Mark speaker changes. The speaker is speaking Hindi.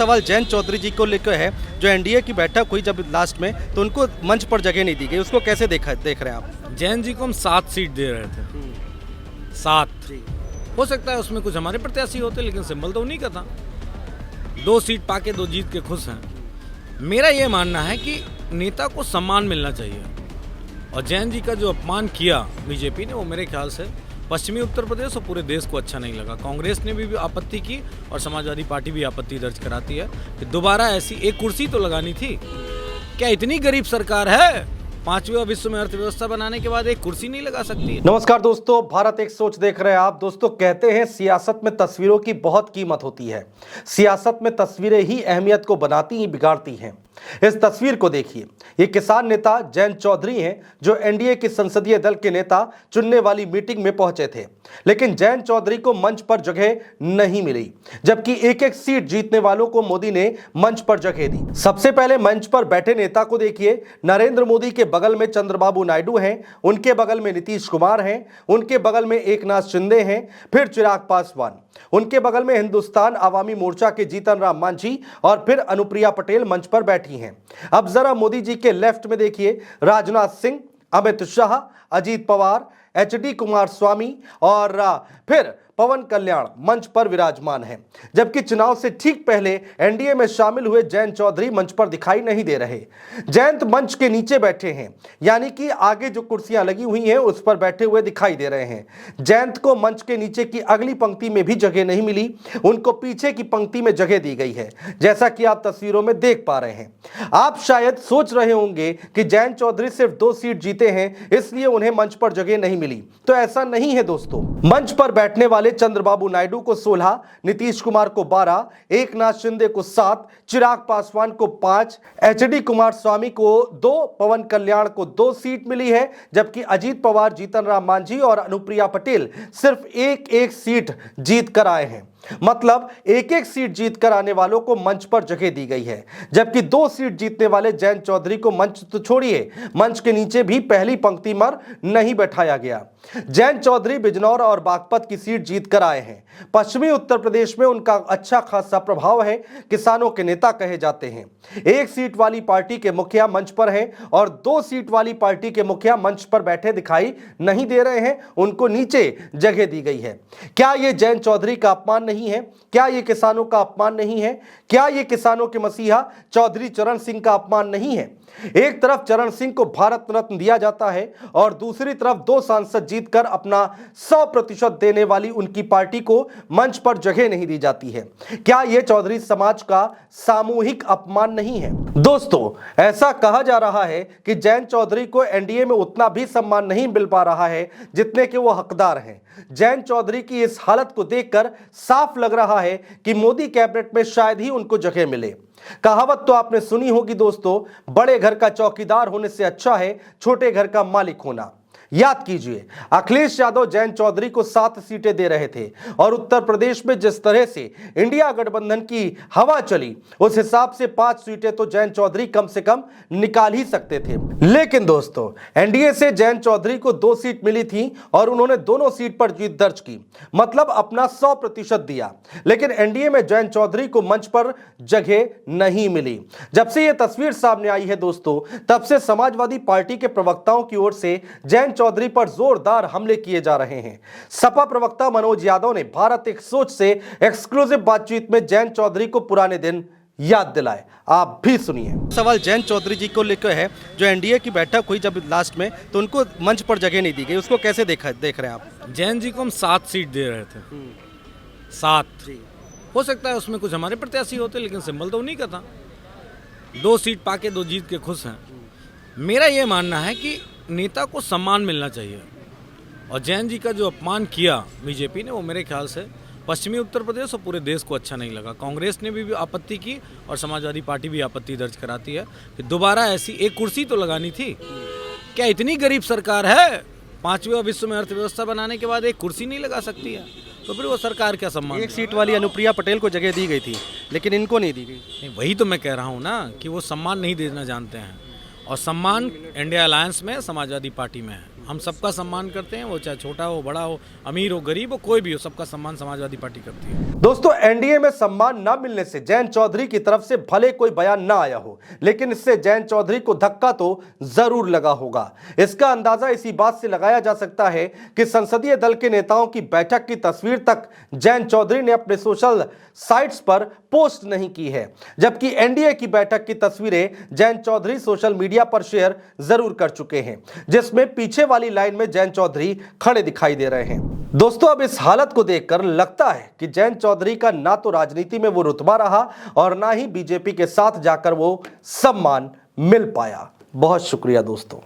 Speaker 1: सवाल जयंत चौधरी जी को लेकर है, जो एनडीए की बैठक हुई जब लास्ट में, तो उनको मंच पर जगह नहीं दी गई, उसको कैसे देख रहे हैं आप?
Speaker 2: जयंत जी को हम 7 सीट दे रहे थे, 7। हो सकता है उसमें कुछ हमारे प्रत्याशी होते, लेकिन सिंबल तो उन्हीं का था। 2 सीट पाके 2 जीत के खुश हैं। मेरा ये मानना है कि नेता को सम्मान मिलना चाहिए, और जयंत जी का जो अपमान किया बीजेपी ने, वो मेरे ख्याल से पश्चिमी उत्तर प्रदेश और पूरे देश को अच्छा नहीं लगा। कांग्रेस ने भी आपत्ति की और समाजवादी पार्टी भी आपत्ति दर्ज कराती है कि दोबारा ऐसी एक कुर्सी तो लगानी थी। क्या इतनी गरीब सरकार है 5वें विश्व में अर्थव्यवस्था बनाने के बाद एक कुर्सी नहीं लगा सकती है?
Speaker 1: नमस्कार दोस्तों, भारत एक सोच देख रहे हैं आप। दोस्तों, कहते हैं सियासत में तस्वीरों की बहुत कीमत होती है। सियासत में तस्वीरें ही अहमियत को बनाती ही बिगाड़ती हैं। इस तस्वीर को देखिए, ये किसान नेता जयंत चौधरी हैं, जो एनडीए के संसदीय दल के नेता चुनने वाली मीटिंग में पहुंचे थे। लेकिन जयंत चौधरी को मंच पर जगह नहीं मिली, जबकि एक एक सीट जीतने वालों को मोदी ने मंच पर जगह दी। सबसे पहले मंच पर बैठे नेता को देखिए। नरेंद्र मोदी के बगल में चंद्रबाबू नायडू हैं, उनके बगल में नीतीश कुमार हैं, उनके बगल में एकनाथ शिंदे हैं, फिर चिराग पासवान, उनके बगल में हिंदुस्तान आवामी मोर्चा के जीतन राम मांझी, और फिर अनुप्रिया पटेल मंच पर बैठी हैं। अब जरा मोदी जी के लेफ्ट में देखिए, राजनाथ सिंह, अमित शाह, अजीत पवार, एचडी कुमारस्वामी और फिर पवन कल्याण मंच पर विराजमान हैं। जबकि चुनाव से ठीक पहले एनडीए में शामिल हुए जयंत चौधरी मंच पर दिखाई नहीं दे रहे। जयंत मंच के नीचे बैठे हैं, यानी कि आगे जो कुर्सियां लगी हुई हैं उस पर बैठे हुए दिखाई दे रहे हैं। जयंत को मंच के नीचे की अगली पंक्ति में भी जगह नहीं मिली, उनको पीछे की पंक्ति में जगह दी गई है, जैसा कि आप तस्वीरों में देख पा रहे हैं। आप शायद सोच रहे होंगे कि जयंत चौधरी सिर्फ 2 सीट जीते हैं, इसलिए उन्हें मंच पर जगह नहीं मिली। तो ऐसा नहीं है दोस्तों। मंच पर बैठने वाले चंद्रबाबू नायडू को 16, नीतीश कुमार को 12, एकनाथ शिंदे को 7, चिराग पासवान को 5, एचडी कुमारस्वामी को 2, पवन कल्याण को 2 सीट मिली है, जबकि अजीत पवार, जीतन राम मांझी और अनुप्रिया पटेल सिर्फ एक सीट जीत कर आए हैं। मतलब एक सीट जीत कर आने वालों को मंच पर जगह दी गई है, जबकि 2 सीट जीतने वाले जयंत चौधरी को मंच तो छोड़िए, मंच के नीचे भी पहली पंक्ति पर नहीं बैठाया गया। जयंत चौधरी बिजनौर और बागपत की सीट जीत कर आए हैं। पश्चिमी उत्तर प्रदेश में उनका अच्छा खासा प्रभाव है, किसानों के नेता कहे जाते हैं। 1 सीट वाली पार्टी के मुखिया मंच पर हैं और 2 सीट वाली पार्टी के मुखिया मंच पर बैठे दिखाई नहीं दे रहे हैं, उनको नीचे जगह दी गई है। क्या यह जयंत चौधरी का अपमान नहीं है? क्या यह किसानों का अपमान नहीं है? क्या यह किसानों के मसीहा चौधरी चरण सिंह का अपमान नहीं है? एक तरफ चरण सिंह को भारत रत्न दिया जाता है और दूसरी तरफ 2 सांसद जीतकर अपना 100% देने वाली उनकी पार्टी को मंच पर जगह नहीं दी जाती है। क्या यह चौधरी समाज का सामूहिक अपमान नहीं है? दोस्तों, ऐसा कहा जा रहा है कि जयंत चौधरी को एनडीए में उतना भी सम्मान नहीं मिल पा रहा है जितने के वो हकदार हैं। जयंत चौधरी की इस हालत को देखकर साफ लग रहा है कि मोदी कैबिनेट में शायद ही उनको जगह मिले। कहावत तो आपने सुनी होगी दोस्तों, बड़े घर का चौकीदार होने से अच्छा है छोटे घर का मालिक होना। याद कीजिए, अखिलेश यादव जयंत चौधरी को 7 सीटें दे रहे थे और उत्तर प्रदेश में जिस तरह से इंडिया गठबंधन की हवा चली, उस हिसाब से 5 सीटें तो जयंत चौधरी कम से कम निकाल ही सकते थे। लेकिन दोस्तों, एनडीए से जयंत चौधरी को 2 सीट मिली थी और उन्होंने दोनों सीट पर जीत दर्ज की, मतलब अपना 100% दिया। लेकिन एनडीए में जयंत चौधरी को मंच पर जगह नहीं मिली। जब से यह तस्वीर सामने आई है दोस्तों, तब से समाजवादी पार्टी के प्रवक्ताओं की ओर से जयंत चौधरी पर जोरदार हमले किए जा रहे हैं। सपा प्रवक्ता मनोज यादव ने भारत एक सोच से एक्सक्लूसिव बातचीत में जयंत चौधरी को पुराने दिन याद दिलाए। आप भी सुनिए। सवाल जयंत चौधरी जी को लेकर है, जो एनडीए की बैठक हुई जब लास्ट में, तो उनको मंच पर जगह नहीं दी गई, उसको कैसे देख रहे हैं आप?
Speaker 2: जयंत जी को हम 7 सीट दे रहे थे, 7। हो सकता है उसमें कुछ हमारे प्रत्याशी होते, लेकिन सिंबल तो उन्हीं का था। 2 सीट पाके 2 जीत के खुश हैं। मेरा ये मानना है कि नेता को सम्मान मिलना चाहिए, और जयंत जी का जो अपमान किया बीजेपी ने, वो मेरे ख्याल से पश्चिमी उत्तर प्रदेश और पूरे देश को अच्छा नहीं लगा। कांग्रेस ने भी आपत्ति की और समाजवादी पार्टी भी आपत्ति दर्ज कराती है कि दोबारा ऐसी एक कुर्सी तो लगानी थी। क्या इतनी गरीब सरकार है 5वें विश्व में अर्थव्यवस्था बनाने के बाद एक कुर्सी नहीं लगा सकती है? तो फिर वो सरकार क्या सम्मान?
Speaker 1: 1 सीट वाली अनुप्रिया पटेल को जगह दी गई थी, लेकिन इनको नहीं दी गई।
Speaker 2: नहीं, वही तो मैं कह रहा हूँ ना कि वो सम्मान नहीं देना जानते हैं, और सम्मान इंडिया अलायंस में समाजवादी पार्टी में है। हम सबका सम्मान करते हैं, वो चाहे छोटा हो, बड़ा हो, अमीर हो, गरीब हो, कोई भी हो, सबका सम्मान समाजवादी पार्टी करती है।
Speaker 1: दोस्तों, एनडीए में सम्मान ना मिलने से जयंत चौधरी की तरफ से भले कोई बयान ना आया हो, लेकिन इससे जयंत चौधरी को धक्का तो जरूर लगा होगा। इसका अंदाजा इसी बात से लगाया जा सकता है कि संसदीय दल के नेताओं की बैठक की तस्वीर तक जयंत चौधरी ने अपने सोशल साइट्स पर पोस्ट नहीं की है, जबकि एनडीए की बैठक की तस्वीरें जयंत चौधरी सोशल मीडिया पर शेयर जरूर कर चुके हैं, जिसमें पीछे वाली लाइन में जयंत चौधरी खड़े दिखाई दे रहे हैं। दोस्तों, अब इस हालत को देखकर लगता है कि जयंत चौधरी का ना तो राजनीति में वो रुतबा रहा और ना ही बीजेपी के साथ जाकर वो सम्मान मिल पाया। बहुत शुक्रिया दोस्तों।